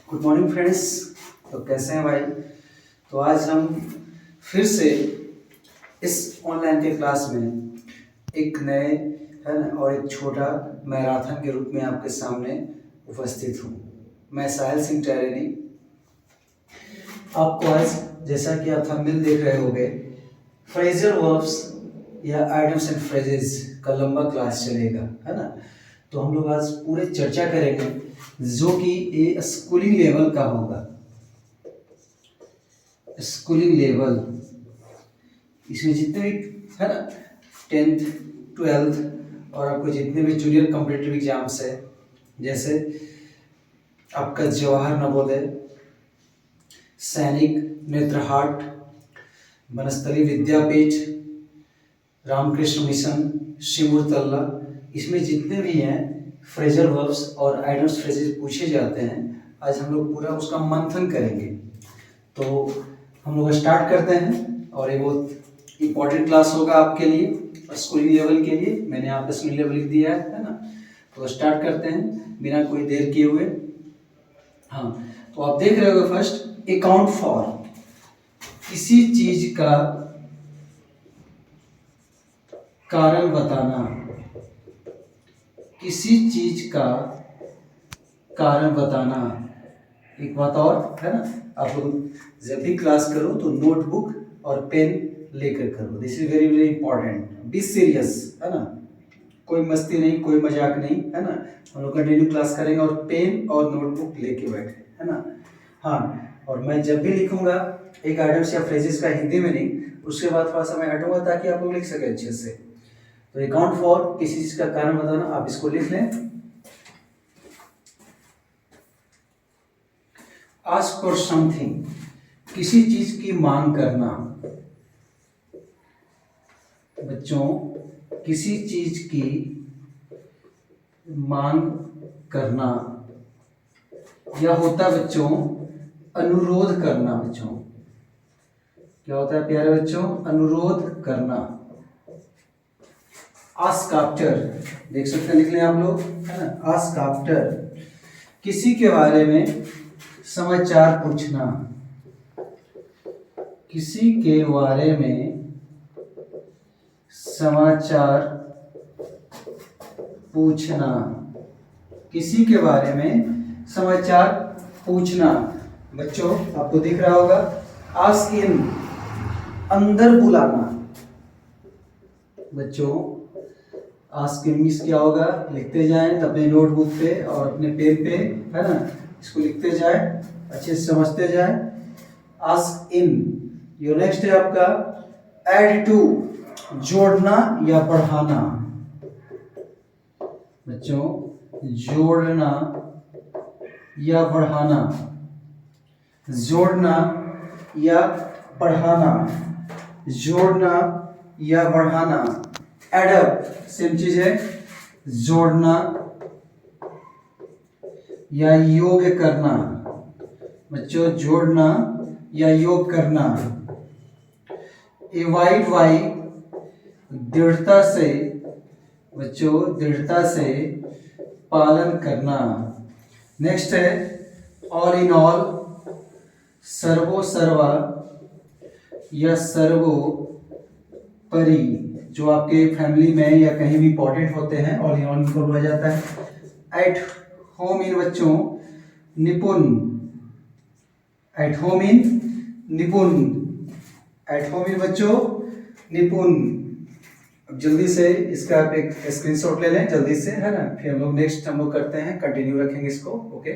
Good morning friends. तो कैसे हैं भाई। तो आज हम फिर से इस ऑनलाइन के क्लास में एक नए है ना और एक छोटा मैराथन के रूप में आपके सामने उपस्थित हूँ। मैं साहिल सिंह टैरेनी आपको आज, जैसा कि आप थंबनेल देख रहे होंगे, फ्रेजल वर्ब्स या आइडियम्स एंड फ्रेजेस का लंबा क्लास चलेगा, है ना। तो हम लोग आज पूरे चर्चा करेंगे जो कि ये स्कूलिंग लेवल का होगा। स्कूलिंग लेवल इसमें जितने भी है ना 10th 12th और आपको जितने भी जूनियर कॉम्पिटिटिव एग्जाम्स है, जैसे आपका जवाहर नवोदय, सैनिक, नेत्रहाट, वनस्थली विद्यापीठ, रामकृष्ण मिशन, शिमूर तल्ला, इसमें जितने भी हैं फ्रेजल वर्ब्स और आइडियम्स फ्रेजेस पूछे जाते हैं, आज हम लोग पूरा उसका मंथन करेंगे। तो हम लोग स्टार्ट करते हैं और ये बहुत इम्पोर्टेंट क्लास होगा आपके लिए स्कूलिंग लेवल के लिए। मैंने यहाँ पे स्कूलिंग लेवल लिख दिया है ना। तो स्टार्ट करते हैं बिना कोई देर किए हुए। हाँ, तो आप देख रहे हो फर्स्ट, अकाउंट फॉर, किसी चीज का कारण बताना, किसी चीज का कारण बताना। एक बात और है ना, आप लोग जब भी क्लास करो तो नोटबुक और पेन लेकर करो। This is very very important. Be serious, है ना, कोई मस्ती नहीं, कोई मजाक नहीं, है ना। हम लोग कंटिन्यू क्लास करेंगे और पेन और नोटबुक लेके बैठे, है ना। हाँ, और मैं जब भी लिखूंगा एक आइडियम्स या फ्रेजेस का हिंदी में नहीं, उसके बाद थोड़ा सा मैं हटूंगा ताकि आप लोग लिख सके अच्छे से। तो अकाउंट फॉर, किसी चीज का कारण बताना, आप इसको लिख लें। आस्क फॉर समथिंग, किसी चीज की मांग करना। बच्चों, किसी चीज की मांग करना या होता है बच्चों अनुरोध करना। बच्चों क्या होता है प्यारे बच्चों? अनुरोध करना। आस्क आफ्टर, देख सकते हैं, लिख लें आप लोग, है ना। आस्क आफ्टर, किसी के बारे में समाचार पूछना, किसी के बारे में समाचार पूछना, किसी के बारे में समाचार पूछना। बच्चों आपको दिख रहा होगा, आस्क इन, अंदर बुलाना। बच्चों आस्क इन मीन्स क्या होगा, लिखते जाएं अपने नोटबुक पे और अपने पेन पे, है ना, इसको लिखते जाएं, अच्छे से समझते जाएं। Ask in. यो नेक्स्ट है आपका ऐड टू, जोड़ना या बढ़ाना। बच्चों जोड़ना या बढ़ाना, जोड़ना या बढ़ाना, जोड़ना या बढ़ाना। एडअप सेम चीज है, जोड़ना या योग करना। बच्चों जोड़ना या योग करना। एवाइड वाई, दृढ़ता से। बच्चों दृढ़ता से पालन करना। नेक्स्ट है ऑल इन ऑल, सर्वो सर्वा या सर्वोपरि। जो आपके फैमिली में या कहीं भी इंपॉर्टेंट होते हैं, ऑल इन ऑल इनको बोला जाता है। एट होम इन, बच्चों निपुण। एट होम इन निपुण, एट होम इन बच्चों निपुण। अब जल्दी से इसका आप एक स्क्रीनशॉट ले लें जल्दी से, है ना, फिर हम लोग नेक्स्ट हम लोग करते हैं, कंटिन्यू रखेंगे इसको। ओके,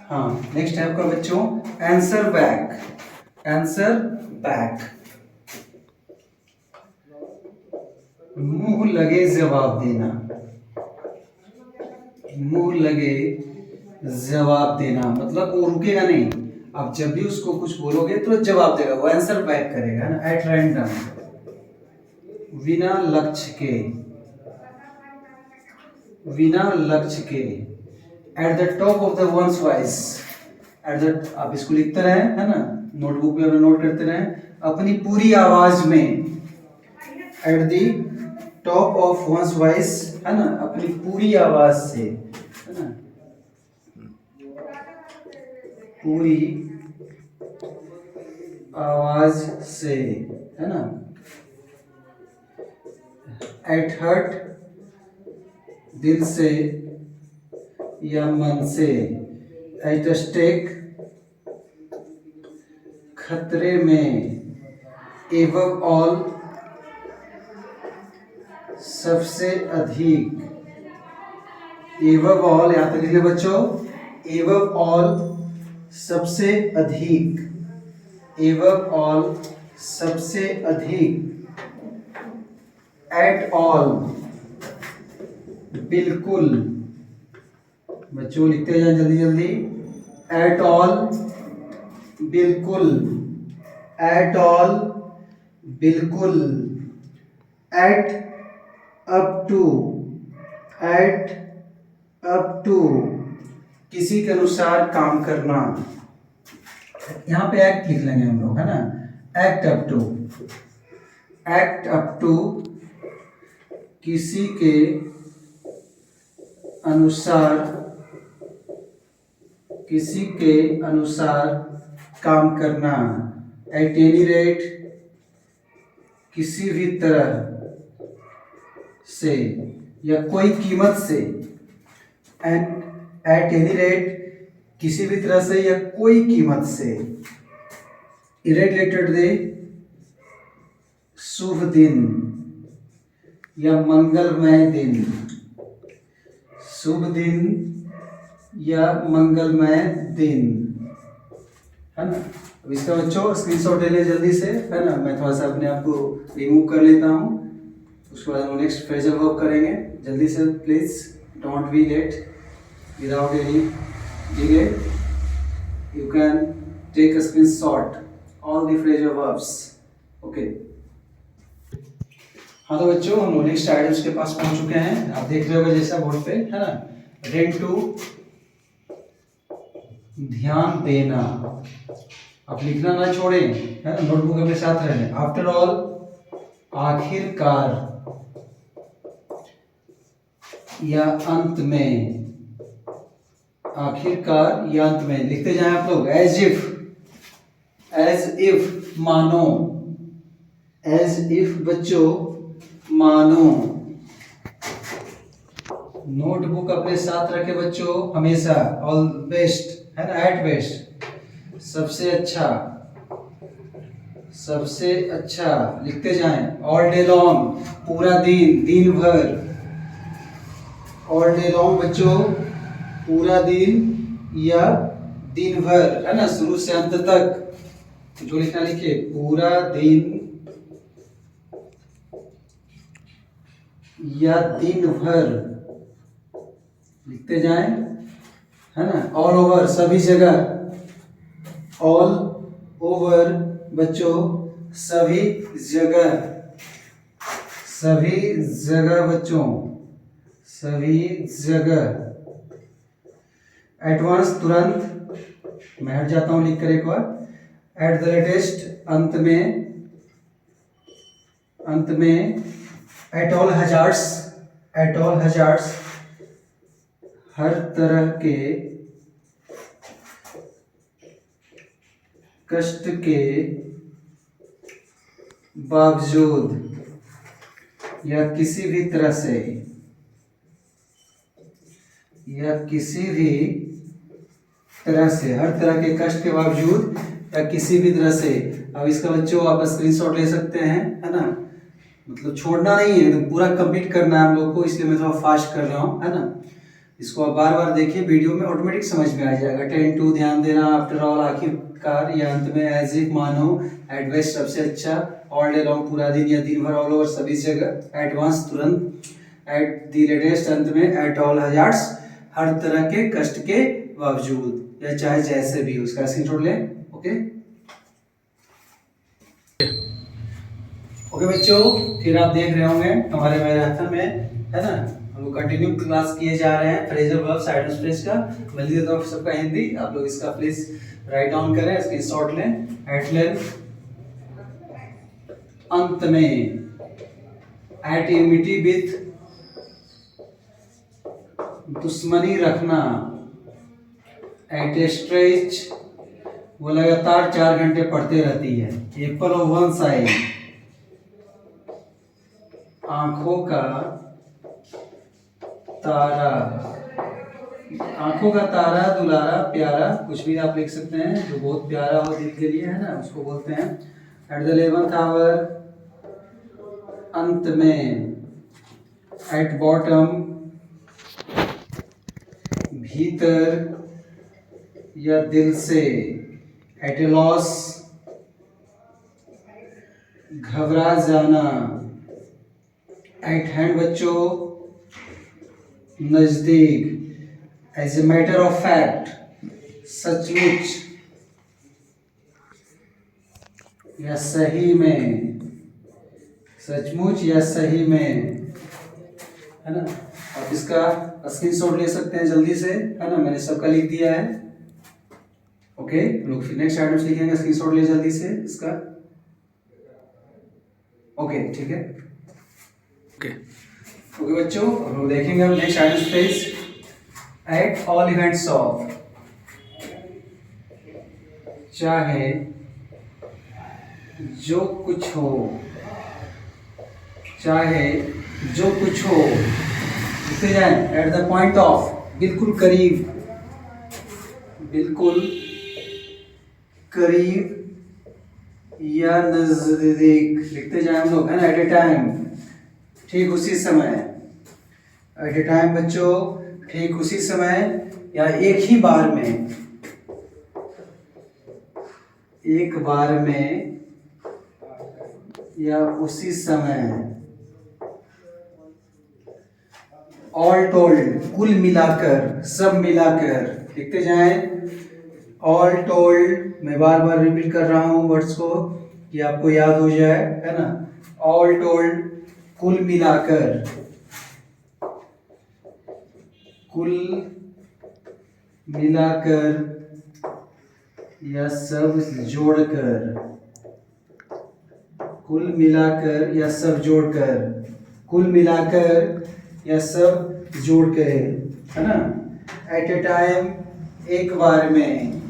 हाँ, नेक्स्ट है आपका बच्चों आंसर बैक। आंसर बैक, मुंह लगे जवाब देना। मुंह लगे जवाब देना मतलब वो रुकेगा नहीं, आप जब भी उसको कुछ बोलोगे तो जवाब देगा, वो आंसर बैक करेगा, है ना। एट रैंडम, बिना लक्ष्य के, बिना लक्ष्य के। Eight the top of the ones voice, at the, आप इसको लिखते रहे, है ना, नोटबुक पे नोट करते रहे, अपनी पूरी आवाज में। At the top of one's voice, है ना, अपनी पूरी आवाज से। है ना, पूरी आवाज से, है ना, एट हर्ट दिल से या मन से, एट स्टेक खतरे में, एवब ऑल सबसे अधिक, एवब ऑल यहाँ तक लिखे बच्चों, एवब ऑल सबसे अधिक, एवब ऑल सबसे अधिक, एट ऑल बिल्कुल, बच्चों लिखते जाए जल्दी जल्दी, एट ऑल बिल्कुल, एट ऑल बिल्कुल, act up to, act up to किसी के अनुसार काम करना, यहाँ पे एक्ट लिख लेंगे हम लोग, है ना, act up to, act up to किसी के अनुसार, किसी के अनुसार काम करना, एट एनी रेट किसी भी तरह से या कोई कीमत से, एंड एट एनी रेट किसी भी तरह से या कोई कीमत से, इरेगुलेटेड डे शुभ दिन या मंगलमय दिन, शुभ दिन या मंगलमय दिन, है ना। अब इसका बच्चों स्क्रीनशॉट ले लें जल्दी से, है ना, मैं थोड़ा सा अपने आप को रिमूव कर लेता हूँ, उसके बाद हम नेक्स्ट फ्रेजल वर्ब करेंगे। जल्दी से please, don't be late, without any delay, you can take a screenshot all the phrasal verbs, okay. हाँ तो बच्चों हम नेक्स्ट आइटम्स के पास पहुंच चुके हैं, आप देख रहे हो जैसा बोर्ड पे, है ना, रेंट टू ध्यान देना, आप लिखना ना छोड़ें, है ना, नोटबुक अपने साथ रहने। आफ्टर ऑल आखिरकार या अंत में, आखिरकार या अंत में लिखते जाएं आप लोग, एज इफ मानो, एज इफ बच्चों मानो, नोटबुक अपने साथ रखे बच्चों हमेशा, ऑल बेस्ट, है ना, एट बेस्ट सबसे अच्छा, सबसे अच्छा लिखते जाएं। ऑल डे लॉन्ग पूरा दिन, दिन भर, ऑल डे लॉन्ग बच्चों पूरा दिन या दिन भर, है ना, शुरू से अंत तक जो लिखना लिखिए, पूरा दिन या दिन भर लिखते जाएं, है ना। ऑल ओवर सभी जगह, ऑल ओवर बच्चों सभी जगह, सभी जगह बच्चों, सभी जगह। एडवांस तुरंत, मैं हट जाता हूं लिख कर एक बार, एट द लेटेस्ट अंत में, अंत में, at all hazards, at all hazards हर तरह के कष्ट के बावजूद या किसी भी तरह से, या किसी भी तरह से, हर तरह के कष्ट के बावजूद या किसी भी तरह से। अब इसका बच्चों आप स्क्रीनशॉट ले सकते हैं, है ना, मतलब छोड़ना नहीं है, पूरा कंप्लीट करना है हम लोग को, इसलिए मैं थोड़ा फास्ट कर रहा हूँ, है ना। इसको आप बार बार देखिए, वीडियो में ऑटोमेटिक समझ में आ जाएगा। टेन टू ध्यान देना, आफ्टर ऑल आखिरकार या अंत में, एज इफ मानो, एट बेस्ट सबसे अच्छा, ऑल डे लॉन्ग पूरा दिन या दिन भर, ऑल ओवर सभी जगह, एडवांस तुरंत, एट द लेटेस्ट अंत में, एट ऑल हजार्ड्स हर तरह के कष्ट के बावजूद या चाहे जैसे भी, उसका स्क्रीनशॉट लें, ओके। ओके बच्चों, फिर आप देख रहे होंगे हमारे मैराथन में, है ना, हम लोग कंटिन्यू क्लास किए जा रहे हैं फ्रेजल वर्ब्स, आइडल फ्रेज का। मैं लिख देता हूँ सबका हिंदी, आप लोग इसका प्लीज राइट डाउन करें, स्क्रीनशॉट लें। एट लेंथ अंत में, एट यूनिटी विथ दुश्मनी रखना, एट ए स्ट्रेच वो लगातार 4 घंटे पढ़ते रहती है। एप्पल ऑफ वन साइड, आंखों का तारा, आंखों का तारा, दुलारा, प्यारा, कुछ भी आप लिख सकते हैं जो बहुत प्यारा हो दिल के लिए, है ना, उसको बोलते हैं। एट द 11th आवर, अंत में। एट बॉटम, भीतर या दिल से। एट ए लॉस, घबरा जाना। एट हैंड बच्चों, नजदीक। As a matter of fact, सचमुच या सही में, सचमुच या सही में, है ना। आप इसका स्क्रीनशॉट ले सकते हैं जल्दी से, है ना, मैंने सबका लिख दिया है। ओके, लोग फिर नेक्स्ट आइटम्स लिखेंगे, स्क्रीनशॉट ले जल्दी से इसका। ओके, ठीक है। ओके ओके बच्चों, अब लोग देखेंगे हम next items page. At all events of, चाहे जो कुछ हो, चाहे जो कुछ हो, लिखते जाए। एट द पॉइंट ऑफ, बिल्कुल करीब, बिल्कुल करीब या नजदीक, लिखते जाए हम लोग, है ना। एट ए टाइम, ठीक उसी समय। एट ए टाइम बच्चों, ठीक उसी समय या एक ही बार में, एक बार में या उसी समय। ऑल टोल्ड, कुल मिलाकर, सब मिलाकर, लिखते जाएं। ऑल टोल्ड, मैं बार बार रिपीट कर रहा हूं वर्ड्स को कि आपको याद हो जाए, है ना। ऑल टोल्ड, कुल मिलाकर, कुल मिलाकर या सब जोड़कर, कुल मिलाकर या सब जोड़कर, कुल मिलाकर या सब जोड़कर, है ना। एट ए टाइम, एक बार में।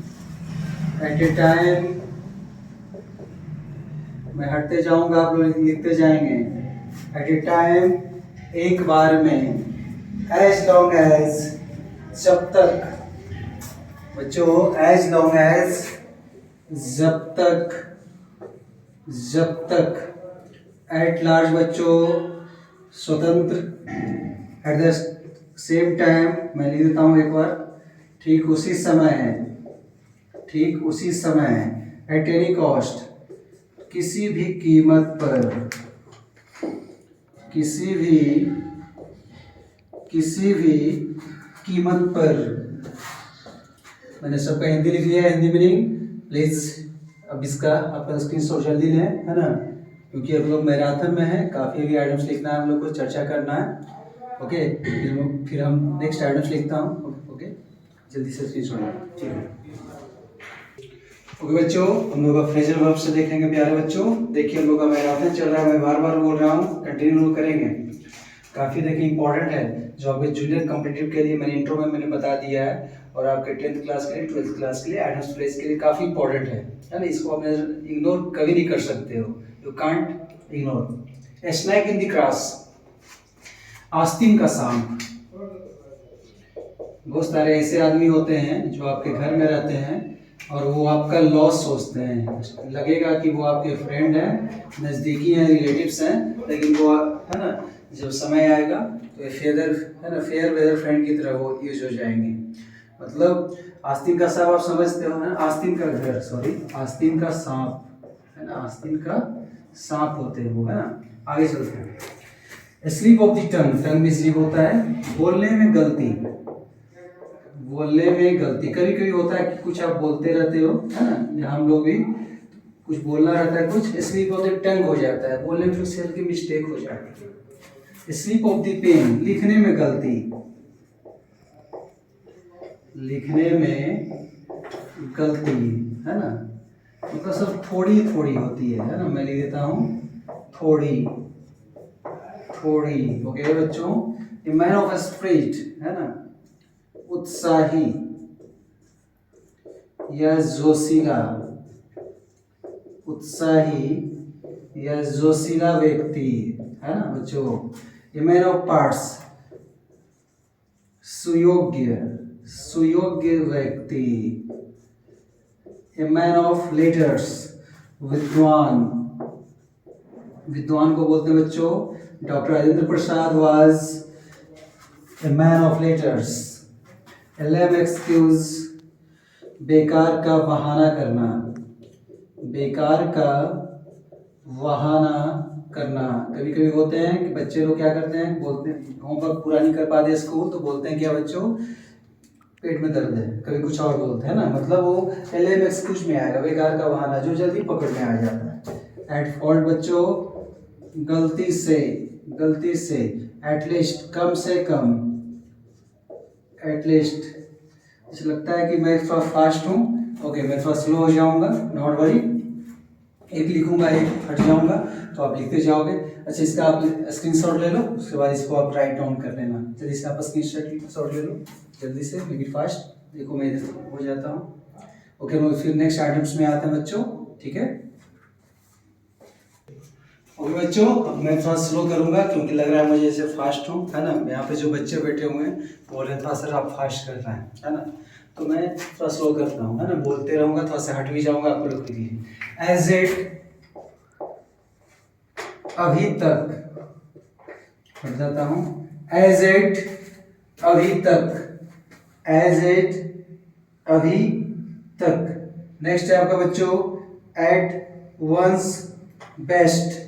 एट ए टाइम, मैं हटते जाऊंगा, आप लोग लिखते जाएंगे। एट ए टाइम, एक बार में। एज लॉन्ग एज, जब तक बच्चों, एज लॉन्ग एज, जब तक, जब तक। एट लार्ज बच्चों, स्वतंत्र। एट द सेम टाइम, मैं लिख देता हूं एक बार, ठीक उसी समय, ठीक उसी समय। एट एनी कॉस्ट, किसी भी कीमत पर, किसी भी कीमत पर। मैंने सबका हिंदी लिख लिया है, हिंदी मीनिंग। प्लीज अब इसका आपका स्क्रीनशॉट जल्दी लें, है ना, क्योंकि अब लोग मैराथन में है, काफ़ी भी आइटम्स लिखना है हम लोग को, चर्चा करना है। ओके, फिर हम नेक्स्ट आइटम्स लिखता हूँ। ओके, जल्दी से स्क्रीनशॉट, ठीक है। ओके बच्चों, हम लोग का फ्रेजल वर्ब से देखेंगे प्यारे बच्चों। देखिए हम लोग का मैराथन चल रहा है, मैं बार बार बोल रहा हूँ, कंटिन्यू करेंगे। काफ़ी देखिए इंपॉर्टेंट है, जो आपके जूनियर कॉम्पिटिटिव के लिए मैंने इंट्रो में मैंने बता दिया है, और आपके 10th क्लास के लिए, 12th क्लास के लिए, एडवांस फ्रेज के लिए काफ़ी इंपॉर्टेंट है ना। इसको आप इग्नोर कभी नहीं कर सकते हो, you can't ignore. A snack in the cross, आस्तीन का सांप। बहुत सारे ऐसे आदमी होते हैं जो आपके घर में रहते हैं और वो आपका लॉस सोचते हैं। लगेगा कि वो आपके फ्रेंड हैं, नज़दीकी हैं, रिलेटिव्स हैं, लेकिन वो, है ना, जब समय आएगा तो फेदर, है ना, फेयर वेदर फ्रेंड की तरह वो यूज हो जाएंगे। मतलब आस्तीन का सांप आप समझते हो ना, आस्तीन का घर, सॉरी, आस्तीन का सांप, है ना, आस्तीन का सांप होते हैं वो, है ना। आगे चलते हैं। स्लिप ऑफ द टंग, टंग में स्लिप होता है, बोलने में गलती, बोलने में गलती। कभी कभी होता है कि कुछ आप बोलते रहते हो, है ना, हम लोग भी कुछ बोलना रहता है, कुछ स्लिप ऑफ द टंग हो जाता है, बोलने में फिर की मिस्टेक हो जाती है। स्लिप ऑफ द पेन, लिखने में गलती, लिखने में गलती, है ना, मतलब सब थोड़ी थोड़ी होती है ना। मैं लिख देता हूँ थोड़ी थोड़ी। ओके बच्चों, ए मैन ऑफ स्पिरिट, है ना, उत्साही या जोशीला, उत्साही या जोशीला व्यक्ति, है ना बच्चों। ए मैन ऑफ पार्ट्स, सुयोग्य, सुयोग्य व्यक्ति। ए मैन ऑफ लेटर्स, विद्वान, विद्वान को बोलते हैं बच्चों। Doctor Rajendra Prasad was a man of letters. A lame excuse, बेकार का बहाना करना, बेकार का बहाना करना। कभी कभी होते हैं कि बच्चे लोग क्या करते हैं, बोलते हैं होमवर्क पूरा नहीं कर पाते स्कूल, तो बोलते हैं क्या बच्चों, पेट में दर्द है, कभी कुछ और बोलते हैं ना, मतलब वो एलएम एक्सक्यूज में आएगा, बेकार का बहाना, जो जल्दी पकड़ में आ जाता है। एट फॉल्ट बच्चों, गलती से, गलती से। एटलीस्ट, कम से कम, एटलीस्ट। मुझे लगता है कि मैं थोड़ा फास्ट हूँ, ओके, मैं थोड़ा स्लो हो जाऊँगा, नॉट वरी। एक लिखूंगा, एक हट जाऊंगा, तो आप लिखते जाओगे। अच्छा, इसका आप स्क्रीनशॉट ले लो, उसके बाद इसको आप राइट डाउन कर लेना। चलिए इसका आप स्क्रीनशॉट ले लो जल्दी से, मेक इट फास्ट। देखो मैं इधर हो जाता हूँ, ओके। मैं फिर नेक्स्ट आइटम्स में आते हैं बच्चों, ठीक है। ओके बच्चों, अब मैं थोड़ा स्लो करूंगा क्योंकि लग रहा है मुझे जैसे फास्ट हूँ, है ना। यहाँ पे जो बच्चे बैठे हुए हैं बोल रहे हैं थोड़ा सर आप फास्ट कर रहे हैं, है ना, तो मैं थोड़ा स्लो करता हूँ, है ना, बोलते रहूंगा, थोड़ा सा हट भी जाऊंगा, आपको लिख दीजिए। एज इट, अभी तक, हट जाता हूँ। एज इट, अभी तक, एज इट, अभी तक। नेक्स्ट है आपका बच्चों, एट वंस बेस्ट,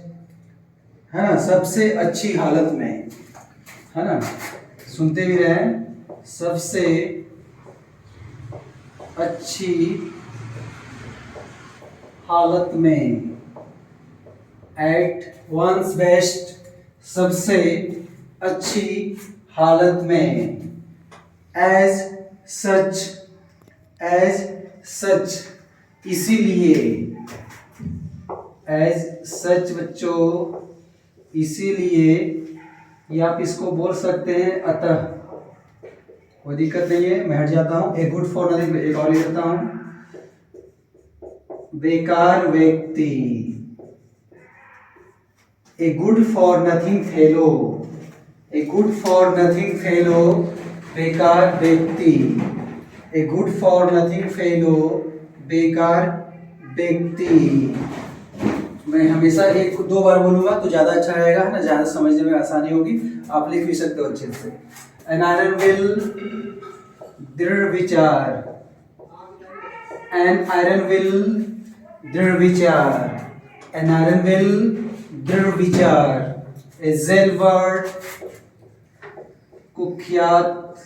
है ना, सबसे अच्छी हालत में, है ना, सुनते भी रहे, सबसे अच्छी हालत में। एट वंस बेस्ट, सबसे अच्छी हालत में। एज सच, एज सच, इसीलिए। एज सच बच्चों, इसीलिए, या आप इसको बोल सकते हैं अतः, कोई दिक्कत नहीं है, मैं हट जाता हूँ। ए गुड फॉर नथिंग, एक और लिख देता हूँ, बेकार व्यक्ति। A good for nothing fellow, a good for nothing fellow, बेकार व्यक्ति। A good for nothing fellow, बेकार व्यक्ति। मैं हमेशा एक दो बार बोलूंगा तो ज़्यादा अच्छा रहेगा, है ना, ज़्यादा समझने में आसानी होगी, आप लिख भी सकते हो अच्छे से। एन आयरन विल, दृढ़ विचार। एन आयरन विल, दृढ़ विचार। एन आयरन विल, दृढ़ विचार। ए जेल वर्ड, कुख्यात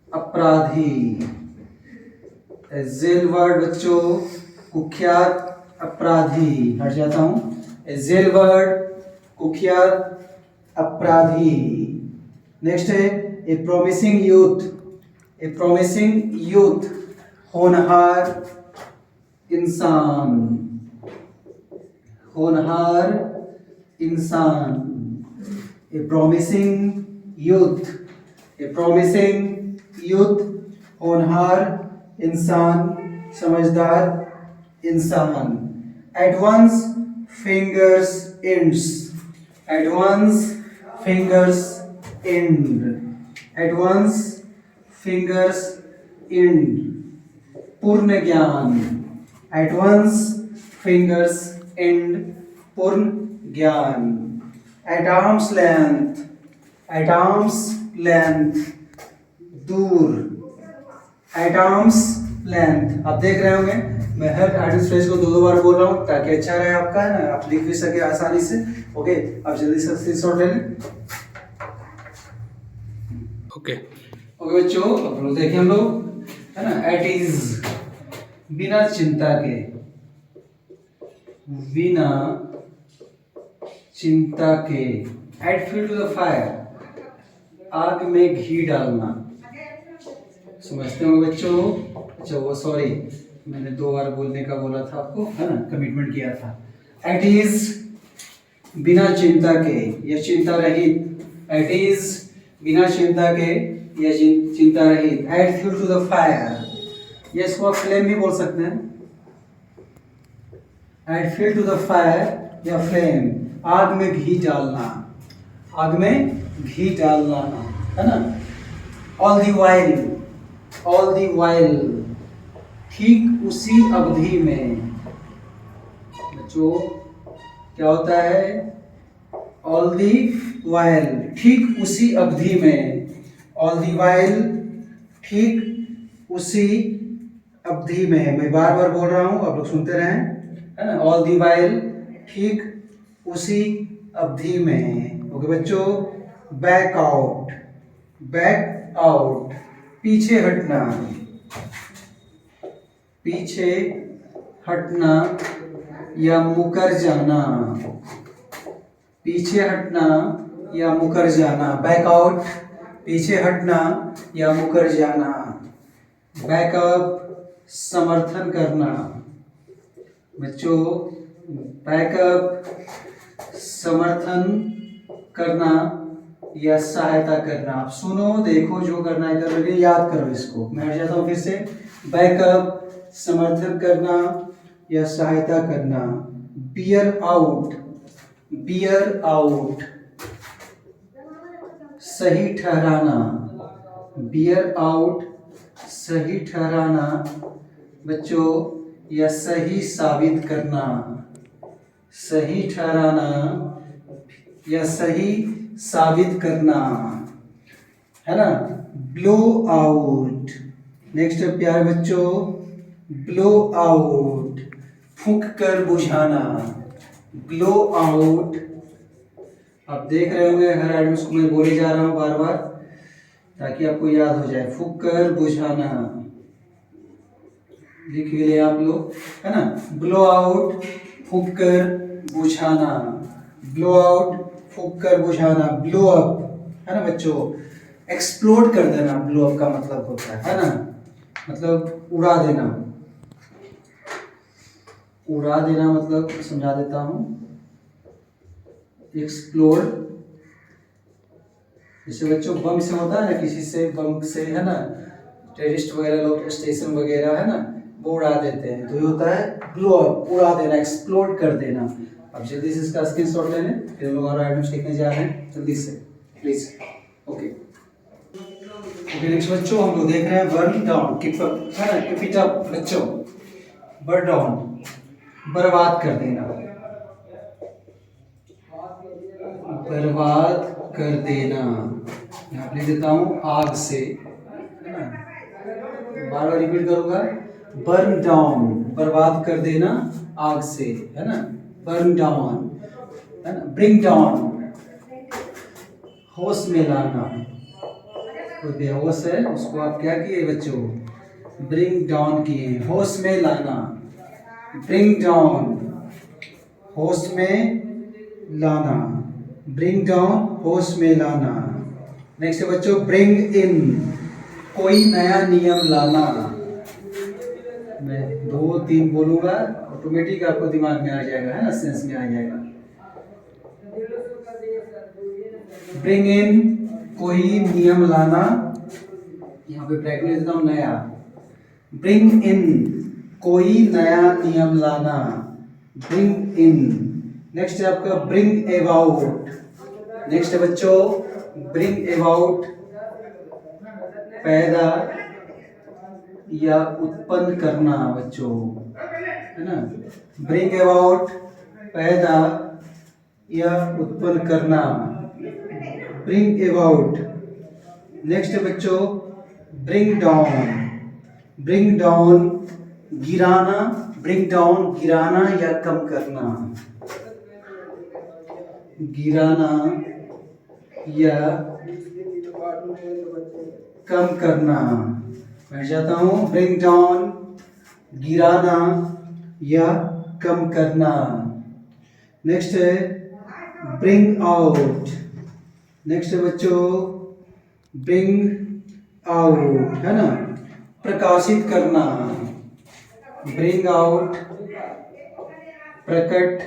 अपराधी। ए जेल वर्ड बच्चों, कुख्यात अपराधी, हट जाता हूँ। ए जेल वर्ड, कुख्यात अपराधी। नेक्स्ट है ए प्रोमिसिंग यूथ, ए प्रोमिसिंग यूथ, होनहार इंसान, होनहार इंसान। ए प्रोमिसिंग यूथ, ए प्रोमिसिंग यूथ, होनहार इंसान, समझदार इंसान। At one's fingers ends, at one's fingers end, at one's fingers end, पूर्ण ज्ञान। At one's fingers end, पूर्ण ज्ञान। At arm's length, at arm's length, दूर। At arm's length, आप देख रहे होंगे मैं हर आर्टिस्ट फ्रेज को दो दो बार बोल रहा हूँ ताकि अच्छा रहे आपका, है ना, आप लिख भी सके आसानी से। ओके, आप जल्दी से स्क्रीनशॉट ले लें। ओके ओके बच्चों, अब लोग देखें हम लोग, है ना, एट इज, बिना चिंता के, बिना चिंता के। Add fuel to the fire, आग में घी डालना। समझते हो बच्चों? अच्छा वो सॉरी, मैंने दो बार बोलने का बोला था आपको, है ना, कमिटमेंट किया था। एट इज, बिना चिंता के या चिंता रहित। एट इज, बिना चिंता के, या चिंता रहित। Add fuel to the fire, ये इसको आप फ्लेम भी बोल सकते हैं। Add fuel to the fire या फ्लेम, आग में घी डालना, आग में घी डालना, है ना। ऑल दी वाइल, ठीक उसी अवधि में। बच्चों क्या होता है? ऑल दी वाइल, ठीक उसी अवधि में। ऑल दी वाइल, ठीक उसी अवधि में। मैं बार बार बोल रहा हूँ, आप लोग सुनते रहें, है ना। ऑल दी वाइल, ठीक उसी अवधि में। ओके बच्चों, बैक आउट, पीछे हटना, पीछे हटना या मुकर जाना, पीछे हटना या मुकर जाना। बैक आउट, पीछे हटना या मुकर जाना। बैकअप, समर्थन करना। बच्चों बैकअप, समर्थन करना या सहायता करना। आप सुनो, देखो, जो करना है कर लो, याद करो इसको। मैं हट जाता हूँ फिर से। बैकअप, समर्थन करना या सहायता करना। बियर आउट, सही ठहराना। बियर आउट, सही ठहराना बच्चों, या सही साबित करना। सही ठहराना या सही साबित करना, है ना। ब्लो आउट, नेक्स्ट प्यारे बच्चों, ब्लो आउट, फूंक कर बुझाना। ब्लो आउट, आप देख रहे होंगे हर आइटम को मैं बोले जा रहा हूँ बार बार, ताकि आपको याद हो जाए। फूंक कर बुझाना, लिख भी ले आप लोग, है ना। ब्लो आउट, फूंक कर बुझाना। ब्लो आउट, फूंक कर बुझाना। ब्लो अप, है ना बच्चों, एक्सप्लोड कर देना। ब्लो अप का मतलब होता है ना, मतलब उड़ा देना। उड़ा देना मतलब समझा देता हूँ। एक्सप्लोड, जैसे बच्चों बम से होता है ना, किसी से बम से, है ना, टेररिस्ट वगैरह लोग स्टेशन वगैरह, है ना, वो उड़ा देते हैं। तो ये होता है ब्लो अप, उड़ा देना, एक्सप्लोड कर देना। अब जल्दी से इसका स्क्रीनशॉट ले लें, फिर हम लोग और आइटम्स लिखने जा रहे हैं जल्दी से, प्लीज। ओके नेक्स्ट बच्चों, हम लोग देख रहे हैं बर्न डाउन, कीप अप, है ना, कीप इट अप बच्चों। बर्न डाउन, बर्बाद कर देना, बर्बाद कर देना। यहाँ लिख देता हूँ आग से, है ना, बार बार रिपीट करूंगा। बर्न डाउन, बर्बाद कर देना आग से, है ना। बर्न डाउन, है ना। ब्रिंग डाउन, होश में लाना। कोई बेहोश है, उसको आप क्या किए बच्चों? ब्रिंग डाउन किए, होश में लाना। ब्रिंग डाउन, होश में लाना। ब्रिंग डाउन, होश में लाना। नेक्स्ट बच्चों, ब्रिंग इन, कोई नया नियम लाना। मैं 2-3 बोलूंगा, ऑटोमेटिक आपको दिमाग में आ जाएगा, है ना, सेंस में आ जाएगा। ब्रिंग इन, कोई नियम लाना। यहाँ पे ब्रैकेट में देता हूँ नया। ब्रिंग इन, कोई नया नियम लाना। Bring in. नेक्स्ट है आपका ब्रिंग अबाउट। नेक्स्ट है बच्चों, ब्रिंग अबाउट, पैदा या उत्पन्न करना बच्चों, है ना। ब्रिंग अबाउट, पैदा या उत्पन्न करना। Bring about. नेक्स्ट है बच्चों, ब्रिंग डाउन। ब्रिंग डाउन, गिराना। ब्रिंग डाउन, गिराना या कम करना। गिराना या कम करना। मैं जाता हूँ, ब्रिंग डाउन, गिराना या कम करना। नेक्स्ट है ब्रिंग आउट। नेक्स्ट है बच्चों, ब्रिंग आउट, है ना, प्रकाशित करना। ब्रिंग आउट, प्रकट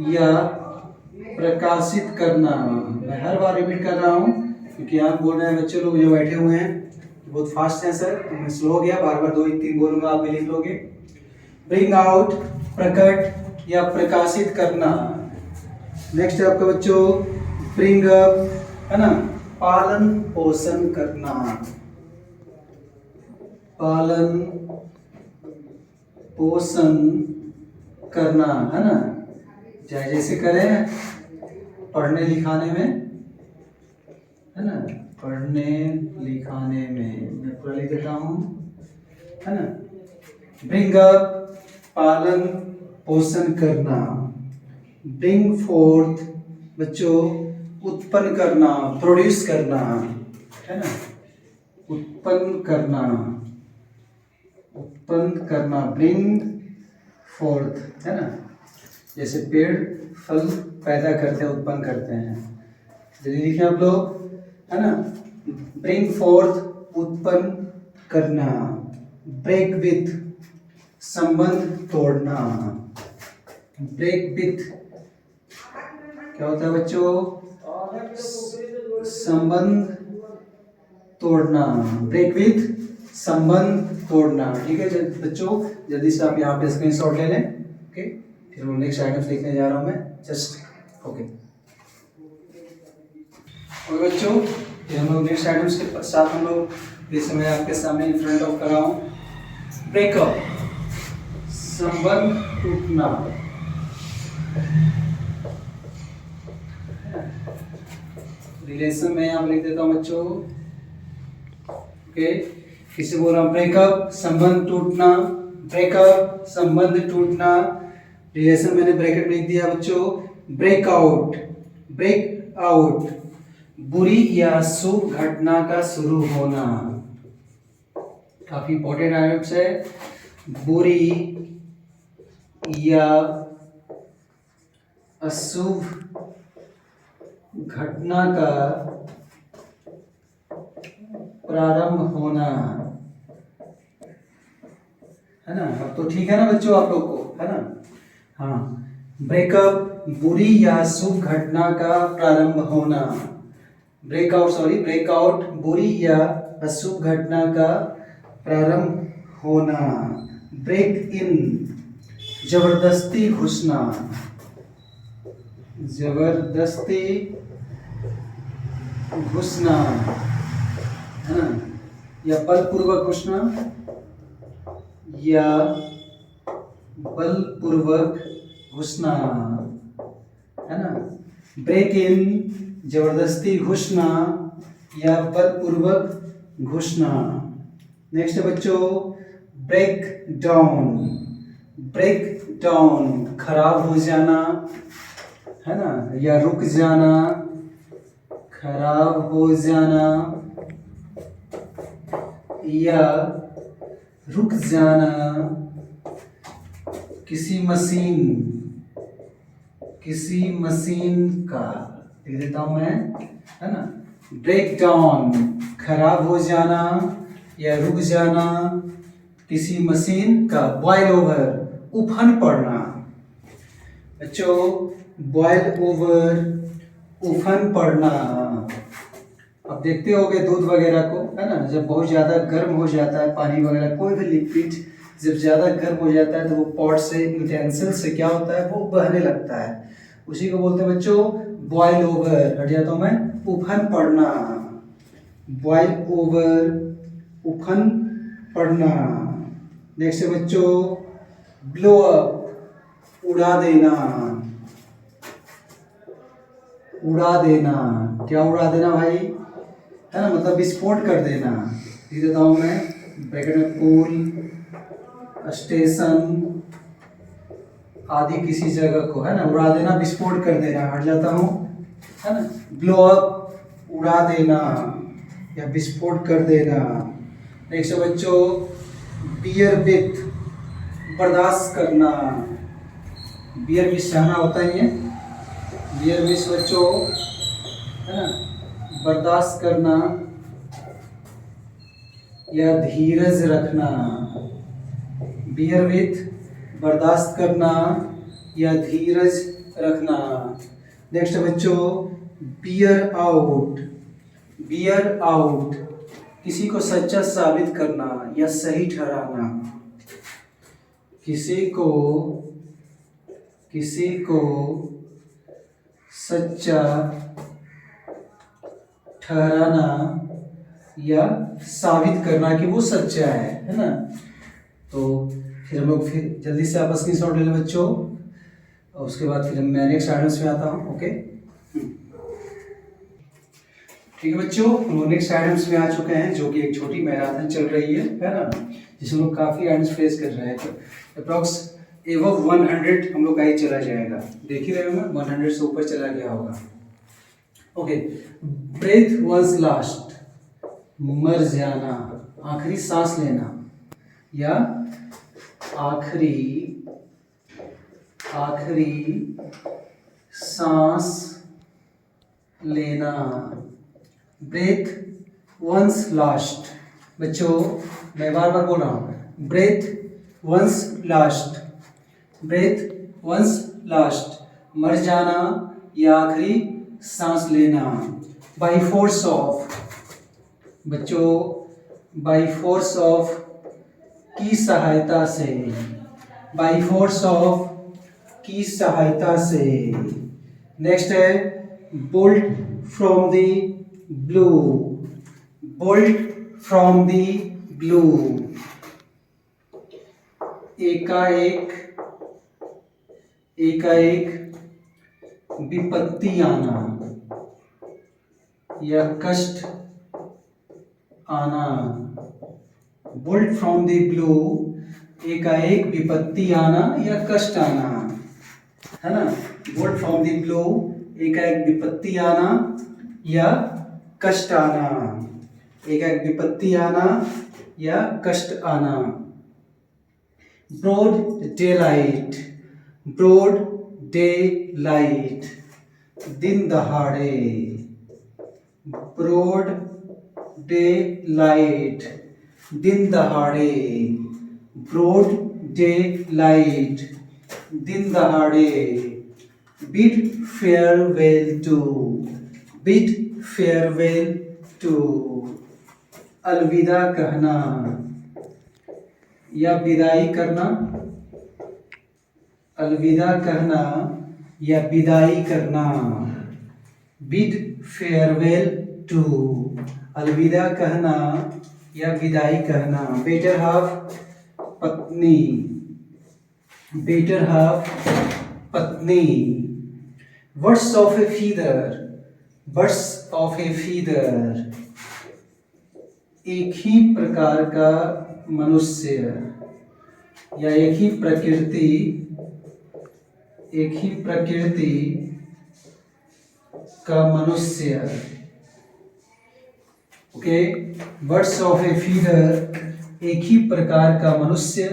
या प्रकाशित करना। मैं हर बार रिपीट कर रहा हूँ, क्योंकि यहाँ बोल रहे हैं बच्चे लोग जो बैठे हुए हैं बहुत फास्ट हैं सर, तो मैं स्लो हो गया, बार बार 2 3 बोलूंगा, आप भी लिख लोगे। ब्रिंग आउट, प्रकट या प्रकाशित करना। नेक्स्ट है आपका बच्चों ब्रिंग अप, है ना, पालन पोषण करना, पालन पोषण करना, है ना, चाहे जैसे करें पढ़ने लिखाने में, है ना, पढ़ने लिखाने में, मैं पूरा लिख देता हूँ, है ना। ब्रिंग अप, पालन पोषण करना। ब्रिंग फोर्थ बच्चों उत्पन्न करना, प्रोड्यूस करना, है ना, उत्पन्न करना, उत्पन्न करना, ब्रिंग फोर्थ, है ना, जैसे पेड़ फल पैदा करते हैं, उत्पन्न करते हैं, जल्दी लिखें आप लोग, है ना। ब्रिंग फोर्थ उत्पन्न करना। ब्रेक विथ संबंध तोड़ना। ब्रेक विथ क्या होता है बच्चों? संबंध तोड़ना। ब्रेक विथ संबंध तोड़ना। ठीक है बच्चों, जल्दी से आप यहाँ पे स्क्रीनशॉट ले लें। ओके, फिर वो नेक्स्ट आइटम्स लिखने जा रहा हूँ मैं, जस्ट ओके। और बच्चों फिर हम लोग नेक्स्ट आइटम्स के साथ हम लोग जैसे मैं आपके सामने इन फ्रंट ऑफ कर रहा हूँ, ब्रेकअप संबंध टूटना। रिलेशन में यहाँ लिख देता हूँ बच्चों, ओके। किसे बोल रहा हूँ? ब्रेकअप संबंध टूटना। ब्रेकअप संबंध टूटना। रिलेशन मैंने ब्रैकेट में लिख दिया बच्चों। ब्रेकआउट, ब्रेक आउट बुरी या शुभ घटना का शुरू होना। काफी इंपॉर्टेंट आइटम्स है। बुरी या अशुभ घटना का प्रारंभ होना, है ना। अब तो ठीक है ना बच्चों आप लोग को, है ना। हाँ, ब्रेकअप बुरी या शुभ घटना का प्रारंभ होना। ब्रेकआउट ब्रेकआउट बुरी या अशुभ घटना का प्रारंभ होना। ब्रेक इन जबरदस्ती घुसना। जबरदस्ती घुसना, है ना, या बलपूर्वक घुसना, या बलपूर्वक घुसना, है ना। ब्रेक इन जबरदस्ती घुसना या बलपूर्वक घुसना। नेक्स्ट है बच्चों ब्रेक डाउन। ब्रेक डाउन खराब हो जाना, है ना, या रुक जाना, खराब हो जाना या रुक जाना। किसी मशीन का लिख देता हूं मैं, है ना। ब्रेक डाउन खराब हो जाना या रुक जाना किसी मशीन का। बॉयल ओवर उफन पड़ना। बच्चों बॉयल ओवर उफन पड़ना। अब देखते होगे दूध वगैरह को, है ना, जब बहुत ज़्यादा गर्म हो जाता है पानी वगैरह, कोई भी लिक्विड जब ज़्यादा गर्म हो जाता है तो वो पॉट से, यूटेंसिल से क्या होता है, वो बहने लगता है। उसी को बोलते हैं बच्चों बॉयल ओवर। हट जाता हूँ मैं, उफन पड़ना। बॉयल ओवर उफन पड़ना। नेक्स्ट है बच्चों ब्लो अप उड़ा देना। उड़ा देना, क्या उड़ा देना भाई, है ना, मतलब विस्फोट कर देना। लिख देता हूँ मैं ब्रैकेट में, पुल, स्टेशन आदि किसी जगह को, है ना, उड़ा देना, विस्फोट कर देना। हट जाता हूँ, है ना। ब्लो अप उड़ा देना या विस्फोट कर देना। नेक्स्ट बच्चों बियर विथ बर्दाश्त करना। बियर विथ सहना होता ही है। बियर विथ बच्चों, है ना, बर्दाश्त करना या धीरज रखना। बियर विथ बर्दाश्त करना या धीरज रखना। नेक्स्ट बच्चों बियर आउट बियर आउट, किसी को सच्चा साबित करना या सही ठहराना, किसी को सच्चा ठहराना या साबित करना कि वो सच्चा है ना। तो फिर हम लोग फिर जल्दी से आपस की शॉट ले लें बच्चों, और उसके बाद फिर मैं नेक्स्ट आइटम्स में आता हूँ। ओके ठीक है बच्चों, हम लोग नेक्स्ट आइटम्स में आ चुके हैं, जो कि एक छोटी मैराथन चल रही है ना, जिसमें लोग काफ़ी आइटम्स फेस कर रहे हैं। तो अप्रॉक्स एबव 100 हम लोग का ही चला जाएगा, देख ही रहे होंगे 100 से ऊपर चला गया होगा। ओके, ब्रेथ वंस लास्ट, मर जाना, आखिरी सांस लेना या आखिरी सांस लेना। ब्रेथ वंस लास्ट, बच्चों मैं बार बार बोल रहा हूँ, breathe one's last, breathe one's last, मर जाना या आखिरी सांस लेना। बाई फोर्स ऑफ, बच्चों बाई फोर्स ऑफ की सहायता से, बाई फोर्स ऑफ की सहायता से। नेक्स्ट है bolt from the blue, bolt from the blue, एकाएक विपत्ति आना या कष्ट आना। बोल्ट फ्रॉम द ब्लू, एकाएक विपत्ति आना या कष्ट आना, है ना। बोल्ट फ्रॉम द ब्लू, एकाएक विपत्ति आना या कष्ट आना, एकाएक विपत्ति आना या कष्ट आना। Broad daylight, broad daylight, दिन दहाड़े, ब्रॉड डे लाइट, दिन दहाड़े, ब्रॉड डे लाइट, दिन दहाड़े। Bid farewell to, bid farewell to, अलविदा कहना या विदाई करना, अलविदा कहना या विदाई करना। बिड फेयरवेल टू, अलविदा कहना या विदाई कहना। बेटर हाफ पत्नी, बेटर हाफ पत्नी। Birds of A feather, birds of A feather, एक ही प्रकार का मनुष्य या एक ही प्रकृति का मनुष्य। Okay, birds of A feather, एक ही प्रकार का मनुष्य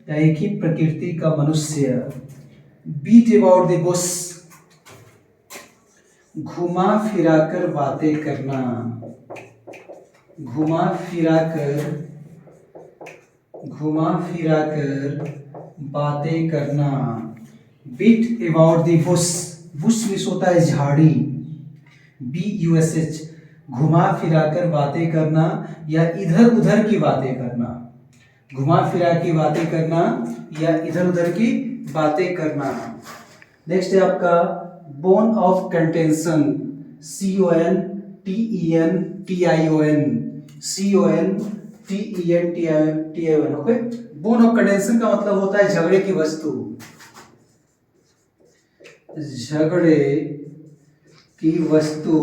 या एक ही प्रकृति का मनुष्य। बीट अबाउट द बुश, घुमा फिराकर बातें करना, घुमा फिराकर बातें करना। Beat about the bush, bush means होता है झाड़ी, BUSH, घुमा फिराकर बातें करना या इधर उधर की बातें करना, घुमा फिरा की बातें करना या इधर उधर की बातें करना। नेक्स्ट है आपका bone of contention, CONTENTION। Okay, bone of contention का मतलब होता है झगड़े की वस्तु, झगड़े की वस्तु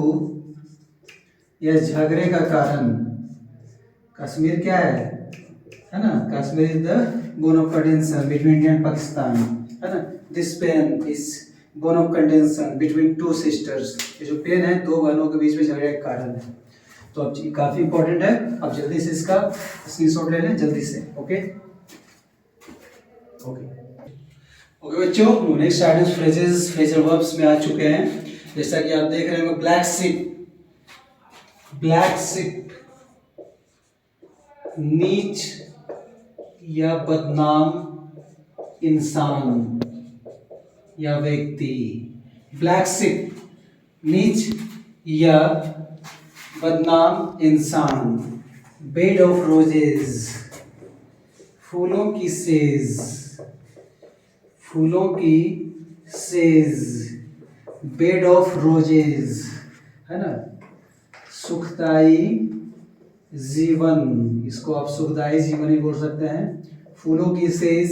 या झगड़े का कारण। कश्मीर क्या है ना, Kashmir is the bone of contention between India and Pakistan, है ना। This pen is bone of contention between two sisters, ये जो पेन है दो बहनों के बीच में झगड़े का कारण है। तो अब ये काफी इंपॉर्टेंट है, अब जल्दी से इसका स्क्रीनशॉट ले लें जल्दी से। ओके बच्चों, next items phrases phrasal verbs में आ चुके हैं। जैसा कि आप देख रहे होंगे, ब्लैक शिप, ब्लैक शिप, नीच या बदनाम इंसान या व्यक्ति। ब्लैक शिप, नीच या बदनाम इंसान, बेड ऑफ रोजेज, फूलों की सेज, फूलों की सेज, बेड ऑफ रोजेज, है ना। सुखदाई जीवन, इसको आप सुखदाई जीवन ही बोल सकते हैं, फूलों की सेज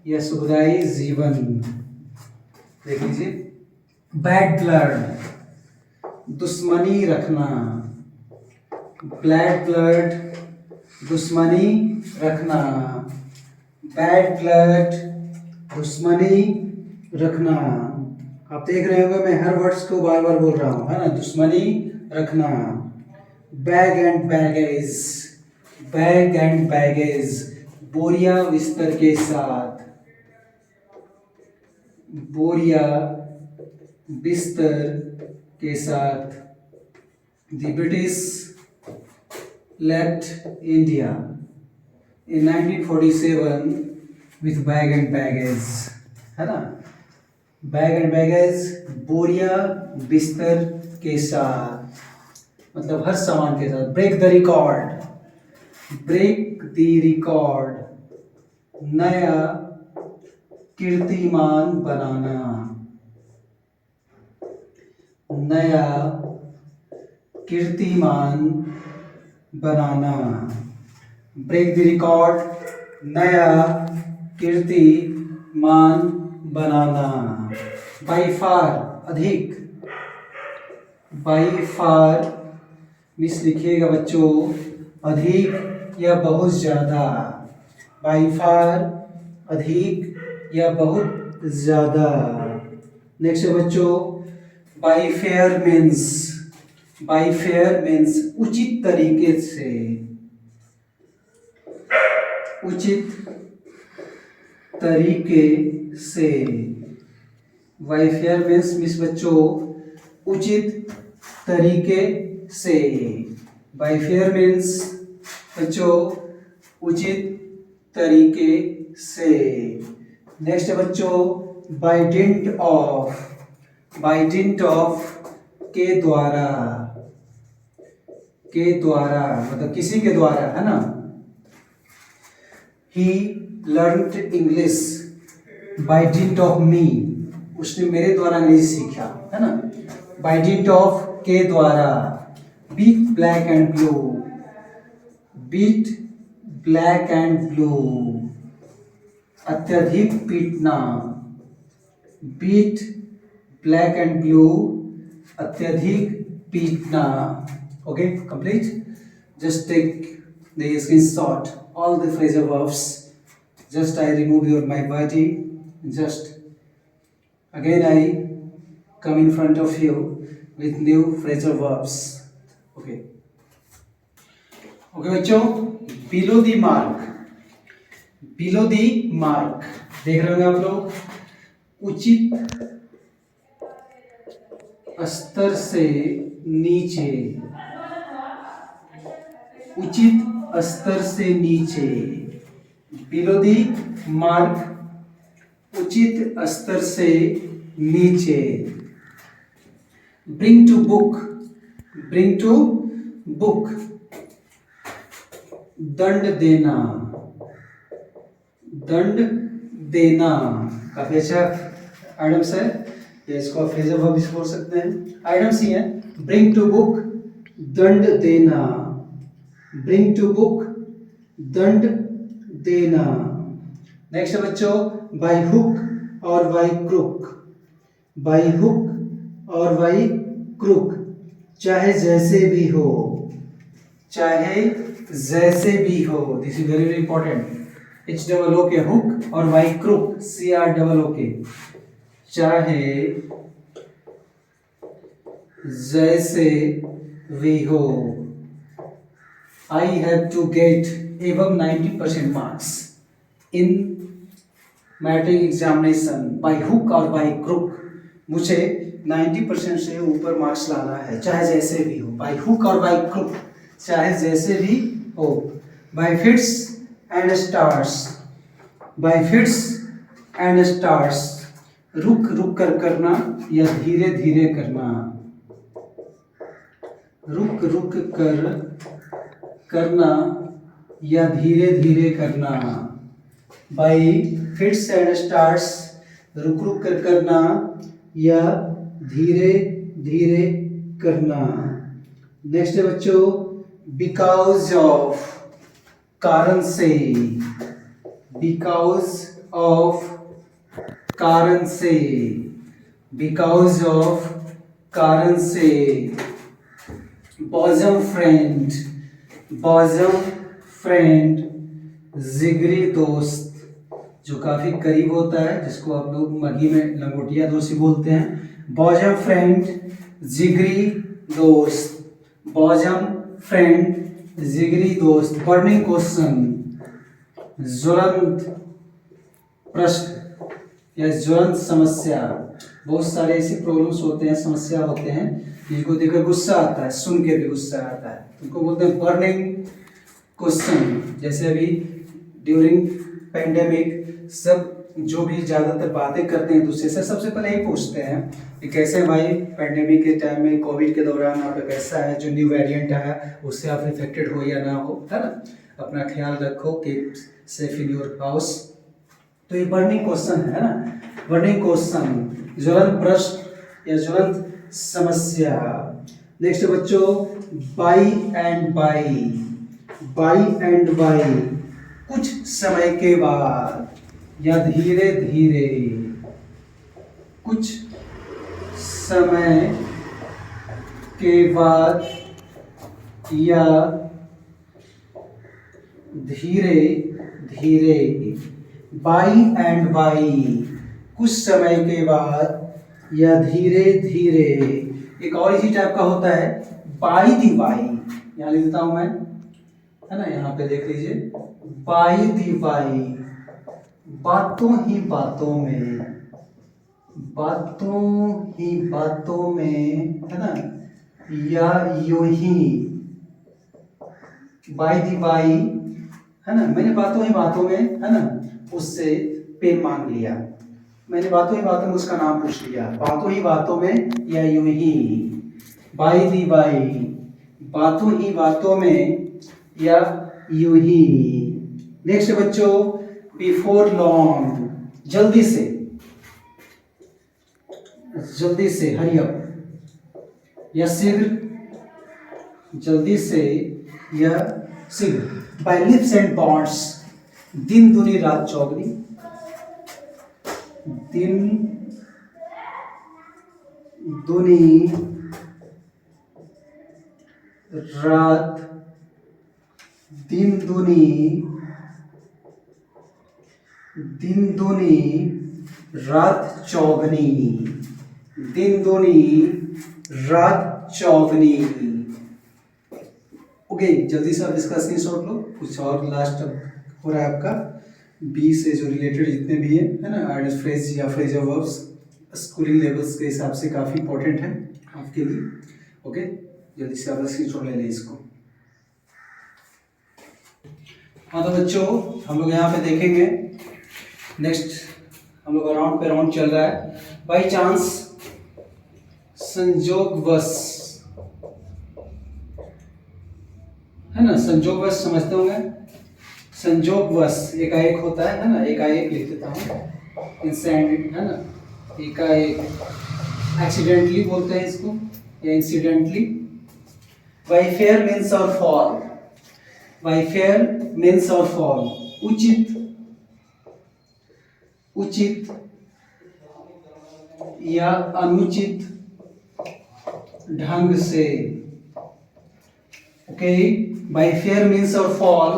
या सुखदाई जीवन। देख लीजिए, बैड ब्लड, दुश्मनी रखना, ब्लैड ब्लड, दुश्मनी रखना, बैड ब्लड, दुश्मनी रखना। आप देख रहे होंगे मैं हर वर्ड्स को बार बार बोल रहा हूँ, है ना। दुश्मनी रखना, bag and baggage, bag and baggage, बोरिया बिस्तर के साथ, बोरिया बिस्तर के साथ। The British left India in 1947 with bag and baggage, है ना। बैग एंड बैगेज, बोरिया बिस्तर के साथ, मतलब हर सामान के साथ। Break the record, break the record, नया कीर्तिमान बनाना, नया कीर्तिमान बनाना। ब्रेक द रिकॉर्ड, नया कीर्तिमान बनाना। बाई फार, अधिक, बाई फार मिस लिखिएगा बच्चों, अधिक या बहुत ज़्यादा, बाई फार अधिक या बहुत ज़्यादा। नेक्स्ट है बच्चों, by fair means, by fair means उचित तरीके से, उचित तरीके से। बाई फेयर मीन्स मिस बच्चों उचित तरीके से, बाई फेयर मीन्स बच्चों उचित तरीके से। नेक्स्ट है बच्चों, by dint of, by dint of के द्वारा, के द्वारा मतलब किसी के द्वारा, है ना। He learned English by dint of me, उसने मेरे द्वारा अंग्रेजी सीखा, है ना। बाई डिंट ऑफ के द्वारा। Beat black and blue, beat black and blue, अत्यधिक पीटना, बीट ब्लैक एंड ब्लू, अत्यधिक पीटना। Okay, complete. Just take the screenshot all the phrasal verbs. Just I remove your my body. Just again I come in front of you with new phrasal verbs. Okay. Okay बच्चों, below the mark, below the mark देख रहे होंगे आप लोग, उचित स्तर से नीचे, उचित स्तर से नीचे। बिलो दी मार्क, उचित स्तर से नीचे। Bring to book, bring to book, दंड देना, दंड देना। काफी अच्छा आइटम्स है, इसको आप फ्रेजल वर्ब भी बोल सकते हैं। आइटम्स ही है, ब्रिंग टू बुक, दंड देना, ब्रिंग टू बुक, दंड देना। नेक्स्ट है बच्चों, बाई हुक और बाई क्रुक, बाई हुक और बाई क्रुक, चाहे जैसे भी हो, चाहे जैसे भी हो। This is very very important. H double O K hook और by crook, C R double O K, चाहे जैसे भी हो। I have to get above 90% marks in matric examination by hook और by crook। मुझे 90% से ऊपर मार्क्स लाना है, चाहे जैसे भी हो। by hook और by crook, चाहे जैसे भी हो। by fits and starts, by fits and starts, रुक रुक कर करना या धीरे धीरे करना, रुक रुक कर करना या धीरे धीरे करना। बाई फिट्स एंड स्टार्ट्स, रुक रुक कर करना या धीरे धीरे करना। नेक्स्ट है बच्चों, बिकॉज ऑफ, कारण से, बिकॉज ऑफ, कारण से, बिकॉज ऑफ, कारण से। बॉजम फ्रेंड, बॉजम फ्रेंड, जिगरी दोस्त, जो काफी करीब होता है, जिसको आप लोग मगी में लंगोटिया दोस्त बोलते हैं। बॉजम फ्रेंड, जिगरी दोस्त, बॉजम फ्रेंड, जिगरी दोस्त। बर्निंग क्वेश्चन, ज्वलंत प्रश्न या ज्वलंत समस्या। बहुत सारे ऐसे प्रॉब्लम्स होते हैं, समस्या होते हैं, जिनको देखकर गुस्सा आता है, सुन के भी गुस्सा आता है, उनको बोलते हैं बर्निंग क्वेश्चन। जैसे अभी ड्यूरिंग पेंडेमिक सब जो भी ज़्यादातर बातें करते हैं दूसरे से, सबसे पहले यही पूछते हैं कि कैसे भाई पेंडेमिक के टाइम में, कोविड के दौरान आपका कैसा है, जो न्यू वेरिएंट आया उससे आप इफेक्टेड हो या ना हो, है ना, अपना ख्याल रखो, keep safe in your house. तो ये बर्निंग क्वेश्चन है ना, बर्निंग क्वेश्चन, ज्वलंत प्रश्न या ज्वलंत समस्या। नेक्स्ट बच्चों, by and by, by and by, कुछ समय के बाद या धीरे धीरे, कुछ समय के बाद या धीरे धीरे। बाई एंड बाई, कुछ समय के बाद या धीरे धीरे। एक और इसी टाइप का होता है बाई दी बाई, यहाँ लिख देता हूं मैं, है ना, यहाँ पे देख लीजिए, बाई दी बाई, बातों ही बातों में, बातों ही बातों में, है ना, या यूं ही। बाई दी बाई, है ना, मैंने बातों ही बातों में, है ना, उससे पेन मांग लिया, मैंने बातों ही बातों में उसका नाम पूछ लिया, बातों ही बातों में या यूं ही। बाई दी बाई, बातों ही बातों में या यूं ही। नेक्स्ट बच्चों, बिफोर लॉन्ग, जल्दी से, जल्दी से, हरी अप, या शीघ्र, जल्दी से या शीघ्र। बाय लिप्स एंड बॉन्ड्स, दिन दुनी रात चौगनी, दिन दुनी रात, दिन दुनी, दिन दुनी रात चौगनी, दिन दुनी रात चौगनी। ओके, जल्दी से आप इसका स्क्रीनशॉट लो। कुछ और लास्ट हो रहा है आपका, बी से जो रिलेटेड जितने भी है ना, आइडियल फ्रेज या फ्रेजल वर्ब्स, स्कूलिंग लेवल्स के हिसाब से काफ़ी इंपॉर्टेंट है आपके लिए। ओके, जल्दी से आप स्क्रीनशॉट ले लें इसको। हाँ तो बच्चों, हम लोग यहाँ पे देखेंगे, नेक्स्ट हम लोग राउंड पे राउंड चल रहा है। बाई चांस, संजोगवश, है ना, संजोगवश समझते होंगे, संजोगवश एकाएक होता है ना, एकाएक लिख देता हूँ, इंसिडेंट, है ना, एकाएक, एक्सीडेंटली बोलते हैं इसको या इंसिडेंटली। बाई फेयर मीन्स और फॉल, बाई फेयर मीन्स और फॉल, उचित, उचित या अनुचित ढंग से। ओके, बाई फेयर मीन्स और फॉल,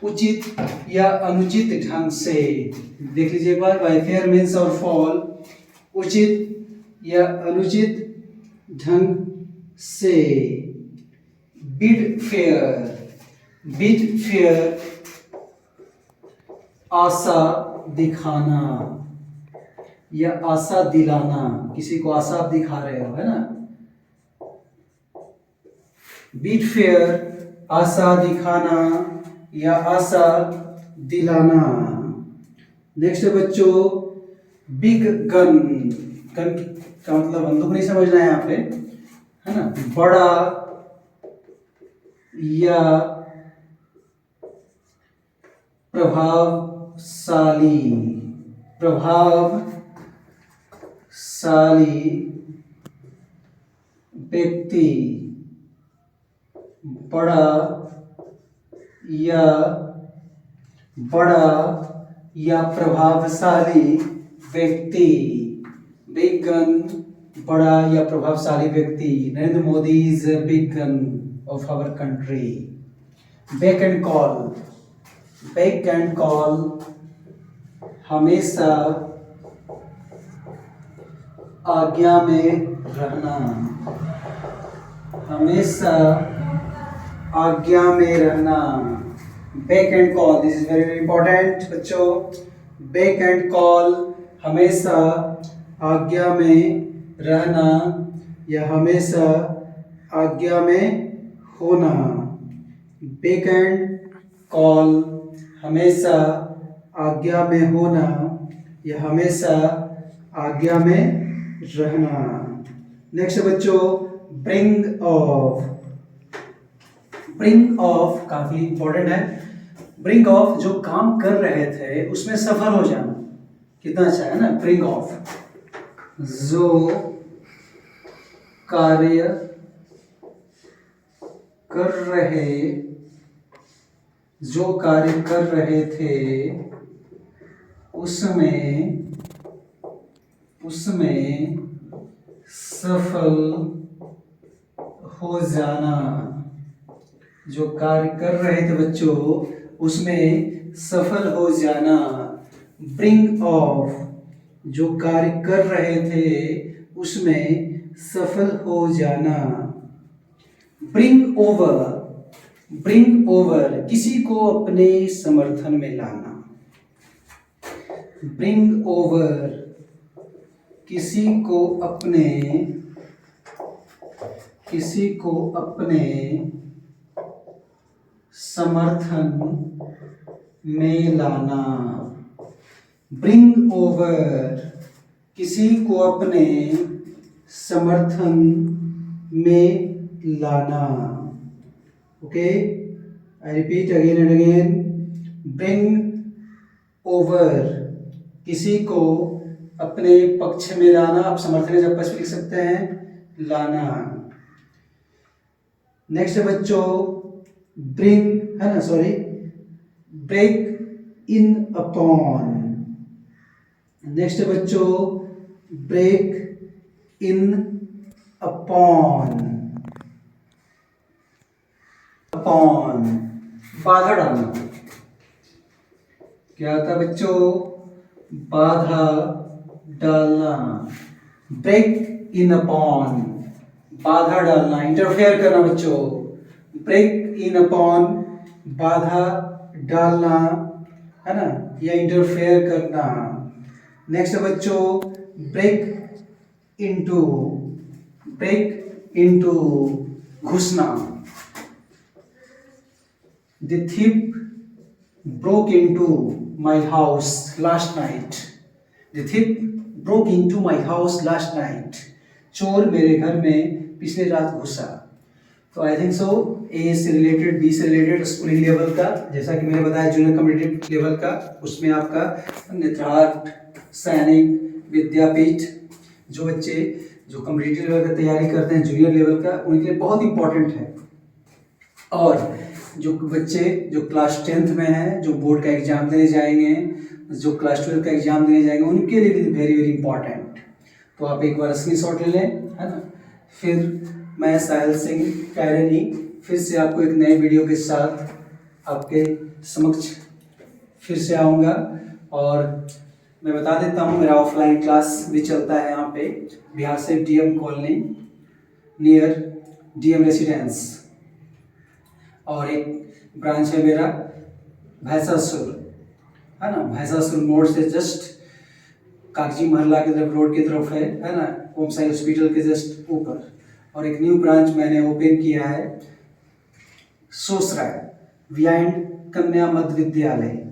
उचित या अनुचित ढंग से। देख लीजिए एक बार, बाई फेयर मीन्स और फॉल, उचित या अनुचित ढंग से। बिड फेयर, बिड फेयर, आशा दिखाना या आशा दिलाना, किसी को आशा आप दिखा रहे हो, है ना। बिड फेयर, आशा दिखाना या आशा दिलाना। नेक्स्ट है बच्चों, बिग गन, गन का मतलब बंदूक नहीं समझना है यहाँ पे, है ना, बड़ा या प्रभावशाली व्यक्ति, बड़ा या प्रभावशाली व्यक्ति, बिग गन, बड़ा या प्रभावशाली व्यक्ति। Narendra Modi is a big gun of our country. Beck and call हमेशा आज्ञा में रहना, beck and call, this is very important बच्चों। बैक एंड कॉल हमेशा आज्ञा में रहना या हमेशा आज्ञा में होना। बैक एंड कॉल हमेशा आज्ञा में होना या हमेशा आज्ञा में रहना। नेक्स्ट बच्चों, ब्रिंग ऑफ काफी इंपॉर्टेंट है। ब्रिंग ऑफ, जो काम कर रहे थे उसमें सफल हो जाना, कितना अच्छा है ना। ब्रिंग ऑफ, जो कार्य कर रहे थे उसमें सफल हो जाना। जो कार्य कर रहे थे बच्चों उसमें सफल हो जाना। ब्रिंग ऑफ, जो कार्य कर रहे थे उसमें सफल हो जाना। ब्रिंग ओवर, किसी को अपने समर्थन में लाना। ब्रिंग ओवर, किसी को अपने समर्थन में लाना। ब्रिंग ओवर, किसी को अपने समर्थन में लाना। Okay, I repeat again and again. Bring over, किसी को अपने पक्ष में लाना। आप समर्थन में जब पक्ष लिख सकते हैं, लाना। नेक्स्ट बच्चों, ब्रिंग है ना, sorry, break in upon. Next बच्चों, ब्रेक इन अपॉन, बाधा डालना। क्या होता है बच्चों? बाधा डालना। ब्रेक इन अपॉन, बाधा डालना, इंटरफेयर करना बच्चों। ब्रेक इन अपॉन, बाधा डालना, है ना, या इंटरफेयर करना। नेक्स्ट बच्चों, ब्रेक इनटू, घुसना। The thief broke into my house last night. The thief broke into my house last night. चोर मेरे घर में पिछले रात घुसा। तो आई थिंक सो ए से रिलेटेड, बी से रिलेटेड, स्कूलिंग लेवल का, जैसा कि मैंने बताया जूनियर कम्पिटिटिव लेवल का, उसमें आपका नेत्रार्थ, सैनिक, विद्यापीठ, जो बच्चे जो कम्पिटिटिव लेवल का तैयारी करते हैं जूनियर लेवल का, उनके लिए बहुत इंपॉर्टेंट है। और जो बच्चे जो क्लास 10th में हैं, जो बोर्ड का एग्जाम देने जाएंगे, जो क्लास 12 का एग्जाम देने जाएंगे, उनके लिए भी वेरी वेरी इंपॉर्टेंट। तो आप एक बार स्क्रीनशॉट ले लें, है ना। फिर मैं साहिल सिंह कैरनी फिर से आपको एक नए वीडियो के साथ आपके समक्ष फिर से आऊँगा। और मैं बता देता हूँ, मेरा ऑफलाइन क्लास भी चलता है यहाँ पे बिहार से DM colony near DM residence, और एक ब्रांच है मेरा भैंसासुर, है ना, भैंसासुर मोड़ से जस्ट कागजी महल्ला की तरफ, रोड की तरफ है ना, ओम साई हॉस्पिटल के जस्ट ऊपर। और एक न्यू ब्रांच मैंने ओपन किया है सोसराय बिहाइंड कन्या मध्य विद्यालय।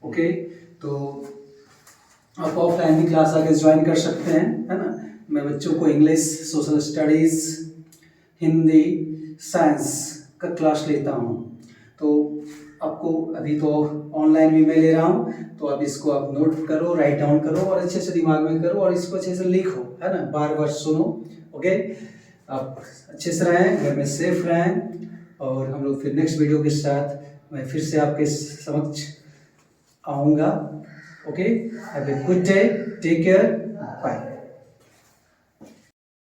ओके, तो आप ऑफलाइन भी क्लास आके ज्वाइन कर सकते हैं, है ना। मैं बच्चों को English, social studies, Hindi, science का क्लास लेता हूँ। तो आपको अभी तो ऑनलाइन भी मैं ले रहा हूँ, तो अब इसको आप नोट करो, राइट डाउन करो और अच्छे से दिमाग में करो और इसको अच्छे से लिखो, है ना, बार बार सुनो। ओके, आप अच्छे से रहें, घर में सेफ रहें और हम लोग फिर नेक्स्ट वीडियो के साथ मैं फिर से आपके समक्ष आऊँगा। Okay, have a good day, take care, bye.